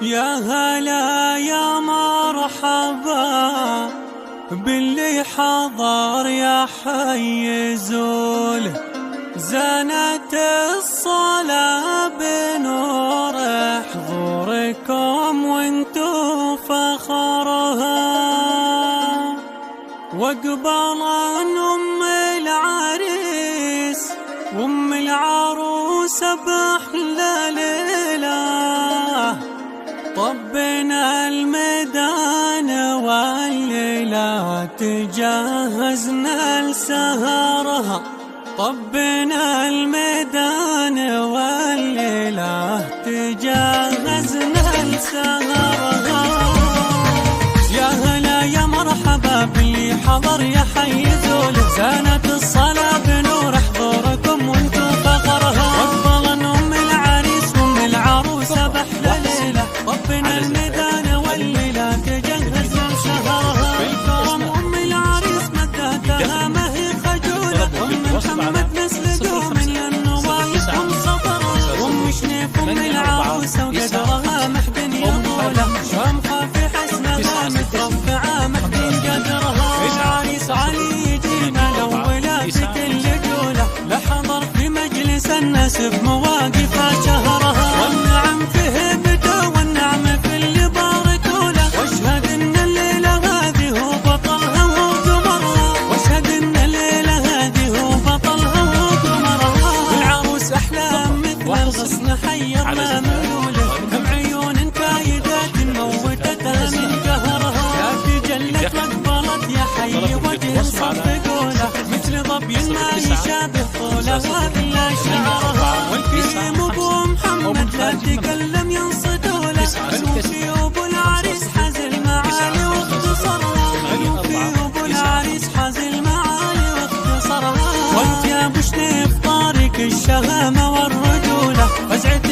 يا هلا يا مرحبا باللي حضر يا حي زوله، زانت الصلاة بنور حضوركم وانتو فخرها، واقبل ام العريس وام العروس باحلى ليله، طبنا الميدان والليلة تجهزنا لسهرها، طبنا الميدان والليلة تجهزنا لسهرها. يا هلا يا مرحبا باللي حضر يا حي زوله، زانت الصلاة بنور حضوركم وانتو فخرها، واقبل ام العريس وام العروس باحلى ليلة، طبنا الميدان والليلة تجهزنا لسهرها. بالكرم ام العريس مدتها ما هي خجولة، ام محمد نسلقوا من النوايف ام صفرها، ام شنيف ام العروسة وقدرها محدن يطوله، شامخة في حسنها مترفعة محدن قدرها. العريس علي يجينا الاولى في كل جولة، لحضر في مجلس الناس بمواقفها شهرها، والنعم في هبته والنعم في اللي باركوا له، واشهد ان الليلة هذه هو بطلها وقمرها، واشهد ان الليلة هذه هو بطلها وقمرها. والعروس احلام مثل الغصن حيرنا ميوله، بعيون كايدات موتتها من قهرها، يا تجلت واقبلت يا حي وجه صفقوا له، مثل ظبي ما يشابه طولها بلا شعرها. والكريم ابو محمد لا تكلم ينصتوا له، الوفي ابو العريس حاز المعالي واختصرها، الوفي ابو العريس حاز المعالي واختصرها. وانت يا ابو شنيف طارق الشهامة والرجولة، فزعة